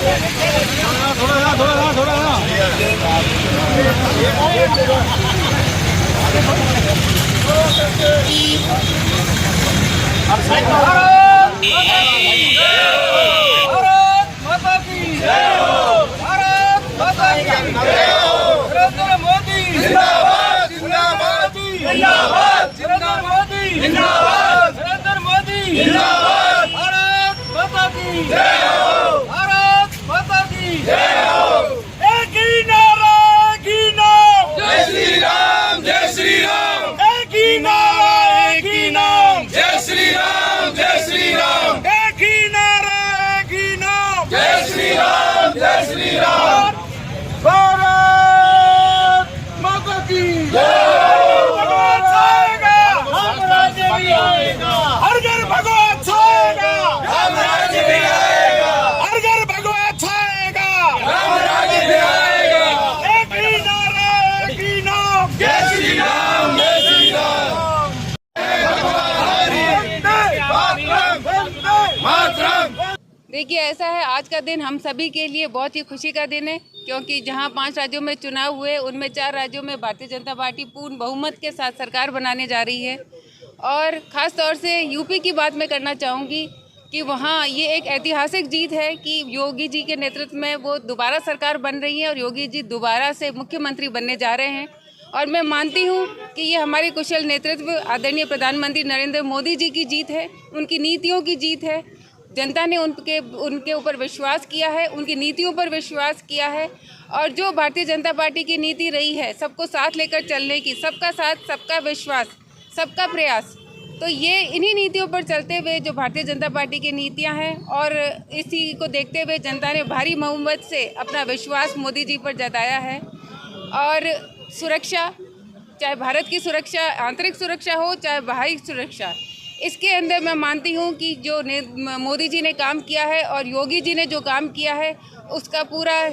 नरेंद्र मोदी जिंदाबाद जिंदाबाद जिंदाबाद मोदी जिंदाबाद नरेंद्र मोदी जिंदाबाद भारत माता की जय हो भारत माता की जय हो एक ही नारा एक ही नाम जय श्री राम एक ही नारा एक ही नाम जय श्री राम एक ही नारा एक ही नाम जय श्री राम भारत माता की जय भगवान छाएगा हम राज्य भी आएगा हर घर भगवान छाएगा हम राज्य भी आएगा हर घर भगवान छाएगा हम राज्य भी आएगा एक ही नारा एक ही नाम जय श्री राम मातरम। देखिए, ऐसा है, आज का दिन हम सभी के लिए बहुत ही खुशी का दिन है, क्योंकि जहां 5 राज्यों में चुनाव हुए उनमें 4 राज्यों में भारतीय जनता पार्टी पूर्ण बहुमत के साथ सरकार बनाने जा रही है। और ख़ास तौर से यूपी की बात मैं करना चाहूँगी कि वहाँ ये एक ऐतिहासिक जीत है कि योगी जी के नेतृत्व में वो दोबारा सरकार बन रही है और योगी जी दोबारा से मुख्यमंत्री बनने जा रहे हैं। और मैं मानती हूँ कि ये हमारे कुशल नेतृत्व आदरणीय प्रधानमंत्री नरेंद्र मोदी जी की जीत है, उनकी नीतियों की जीत है। जनता ने उनके ऊपर विश्वास किया है, उनकी नीतियों पर विश्वास किया है। और जो भारतीय जनता पार्टी की नीति रही है सबको साथ लेकर चलने की, सबका साथ, सबका विश्वास, सबका प्रयास, तो ये इन्हीं नीतियों पर चलते हुए जो भारतीय जनता पार्टी की नीतियां हैं और इसी को देखते हुए जनता ने भारी बहुमत से अपना विश्वास मोदी जी पर जताया है। और सुरक्षा, चाहे भारत की सुरक्षा, आंतरिक सुरक्षा हो चाहे बाहरी सुरक्षा, इसके अंदर मैं मानती हूँ कि जो मोदी जी ने काम किया है और योगी जी ने जो काम किया है उसका पूरा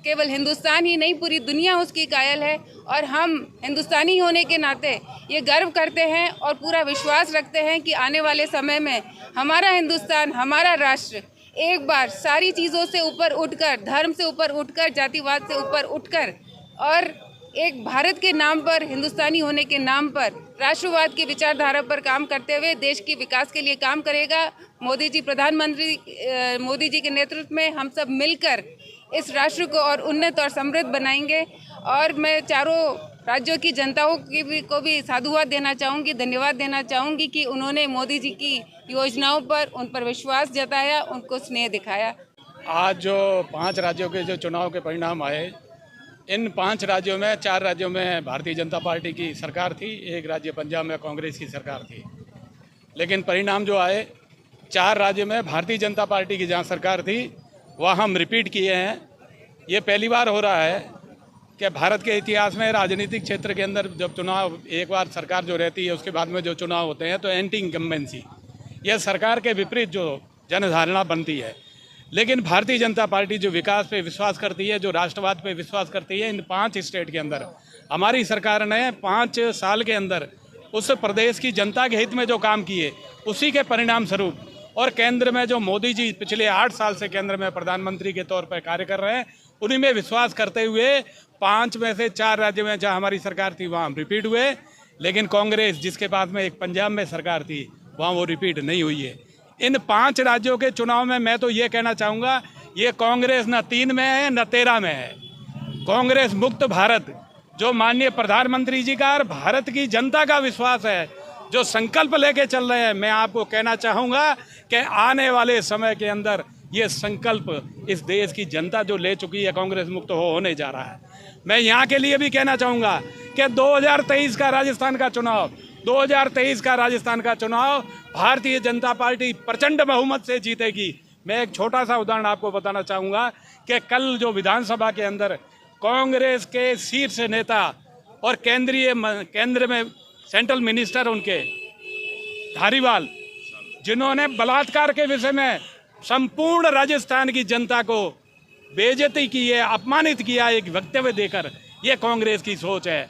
केवल हिंदुस्तान ही नहीं पूरी दुनिया उसकी कायल है। और हम हिंदुस्तानी होने के नाते ये गर्व करते हैं और पूरा विश्वास रखते हैं कि आने वाले समय में हमारा हिंदुस्तान, हमारा राष्ट्र एक बार सारी चीज़ों से ऊपर उठकर, धर्म से ऊपर उठकर, जातिवाद से ऊपर उठकर और एक भारत के नाम पर, हिंदुस्तानी होने के नाम पर, राष्ट्रवाद की विचारधारा पर काम करते हुए देश की विकास के लिए काम करेगा। मोदी जी, प्रधानमंत्री मोदी जी के नेतृत्व में हम सब मिलकर इस राष्ट्र को और उन्नत और समृद्ध बनाएंगे। और मैं चारों राज्यों की जनताओं को भी साधुवाद देना चाहूँगी, धन्यवाद देना चाहूँगी कि उन्होंने मोदी जी की योजनाओं पर, उन पर विश्वास जताया, उनको स्नेह दिखाया। आज जो 5 राज्यों के जो चुनाव के परिणाम आए, इन 5 राज्यों में 4 राज्यों में भारतीय जनता पार्टी की सरकार थी, एक राज्य पंजाब में कांग्रेस की सरकार थी। लेकिन परिणाम जो आए, 4 राज्यों में भारतीय जनता पार्टी की जहां सरकार थी वह हम रिपीट किए हैं। ये पहली बार हो रहा है कि भारत के इतिहास में राजनीतिक क्षेत्र के अंदर जब चुनाव, एक बार सरकार जो रहती है उसके बाद में जो चुनाव होते हैं तो एंटी इनकम्बेंसी, यह सरकार के विपरीत जो जनधारणा बनती है। लेकिन भारतीय जनता पार्टी जो विकास पे विश्वास करती है, जो राष्ट्रवाद पे विश्वास करती है, इन 5 स्टेट के अंदर हमारी सरकार ने 5 साल के अंदर उस प्रदेश की जनता के हित में जो काम किए उसी के परिणाम स्वरूप, और केंद्र में जो मोदी जी पिछले 8 साल से केंद्र में प्रधानमंत्री के तौर पर कार्य कर रहे हैं, उन्हीं में विश्वास करते हुए 5 में से 4 राज्यों में जहाँ हमारी सरकार थी वहाँ हम रिपीट हुए। लेकिन कांग्रेस, जिसके पास में एक पंजाब में सरकार थी, वहाँ वो रिपीट नहीं हुई है। इन 5 राज्यों के चुनाव में मैं तो ये कहना चाहूँगा, ये कांग्रेस न 3 में है न 13 में है। कांग्रेस मुक्त भारत, जो माननीय प्रधानमंत्री जी का और भारत की जनता का विश्वास है, जो संकल्प लेके चल रहे हैं, मैं आपको कहना चाहूँगा कि आने वाले समय के अंदर ये संकल्प इस देश की जनता जो ले चुकी है, कांग्रेस मुक्त होने जा रहा है। मैं यहाँ के लिए भी कहना चाहूँगा कि 2023 का राजस्थान का चुनाव, 2023 का राजस्थान का चुनाव भारतीय जनता पार्टी प्रचंड बहुमत से जीतेगी। मैं एक छोटा सा उदाहरण आपको बताना चाहूँगा कि कल जो विधानसभा के अंदर कांग्रेस के शीर्ष नेता और केंद्र में सेंट्रल मिनिस्टर उनके धारीवाल, जिन्होंने बलात्कार के विषय में संपूर्ण राजस्थान की जनता को बेइज्जती की है, अपमानित किया एक वक्तव्य देकर, ये कांग्रेस की सोच है।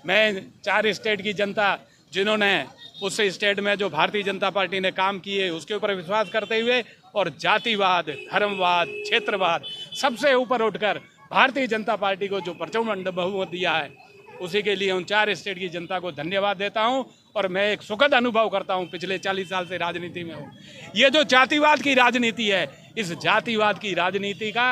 मैं 4 स्टेट की जनता जिन्होंने उस स्टेट में जो भारतीय जनता पार्टी ने काम किए उसके ऊपर विश्वास करते हुए और जातिवाद, धर्मवाद, क्षेत्रवाद सबसे ऊपर उठकर भारतीय जनता पार्टी को जो प्रचंड बहुमत दिया है, उसी के लिए उन 4 स्टेट की जनता को धन्यवाद देता हूं। और मैं एक सुखद अनुभव करता हूं, पिछले 40 साल से राजनीति में हूं। ये जो जातिवाद की राजनीति है, इस जातिवाद की राजनीति का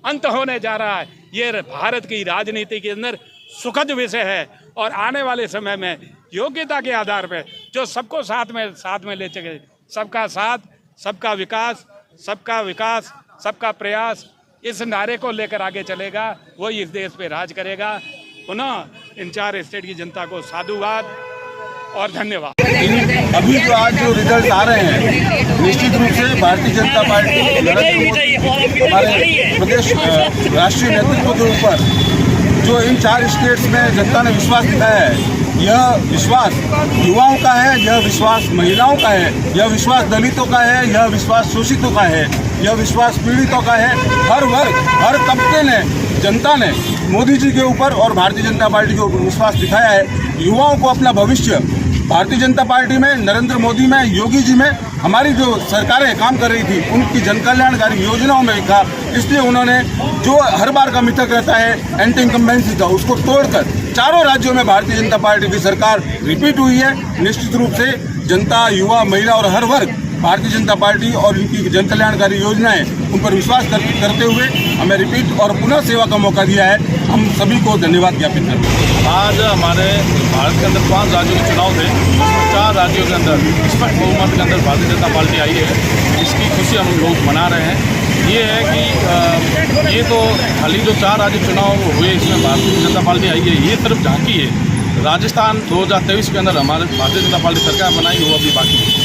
अंत होने जा रहा है। ये भारत की राजनीति के अंदर सुखद विषय है और आने वाले समय में योग्यता के आधार पर जो सबको साथ में ले चले, सबका साथ, सबका विकास, सबका प्रयास, इस नारे को लेकर आगे चलेगा, वही इस देश पे राज करेगा। पुनः इन 4 स्टेट की जनता को साधुवाद और धन्यवाद। अभी जो आज जो रिजल्ट आ रहे हैं, निश्चित रूप से भारतीय जनता पार्टी हमारे प्रदेश राष्ट्रीय नेतृत्व के ऊपर जो इन 4 स्टेट्स में जनता ने विश्वास दिखाया है, यह विश्वास युवाओं का है, यह विश्वास महिलाओं का है, यह विश्वास दलितों का है, यह विश्वास शोषितों का है, यह विश्वास पीड़ितों का है। हर वर्ग, हर तबके ने, जनता ने मोदी जी के ऊपर और भारतीय जनता पार्टी के ऊपर विश्वास दिखाया है। युवाओं को अपना भविष्य भारतीय जनता पार्टी में, नरेंद्र मोदी में, योगी जी में, हमारी जो सरकारें काम कर रही थी उनकी जन कल्याणकारी योजनाओं में देखा। इसलिए उन्होंने जो हर बार का मिथक रहता है एंटी इनकम्बेंसी का, उसको तोड़कर 4 राज्यों में भारतीय जनता पार्टी की सरकार रिपीट हुई है। निश्चित रूप से जनता, युवा, महिला और हर वर्ग भारतीय जनता पार्टी और इनकी जन कल्याणकारी योजनाएं उन पर विश्वास करते हुए हमें रिपीट और पुनः सेवा का मौका दिया है। हम सभी को धन्यवाद ज्ञापित करते हैं। आज हमारे भारत के अंदर 5 राज्यों के चुनाव थे, उसमें 4 राज्यों के अंदर स्पष्ट बहुमत के अंदर भारतीय जनता पार्टी आई है। इसकी खुशी हम लोग मना रहे हैं। ये है कि ये तो खाली जो 4 राज्य चुनाव हुए इसमें भारतीय जनता पार्टी आई है, ये सिर्फ झांकी है। राजस्थान 2023 के अंदर हमारे भारतीय जनता पार्टी सरकार बनाई, वो अभी बाकी है।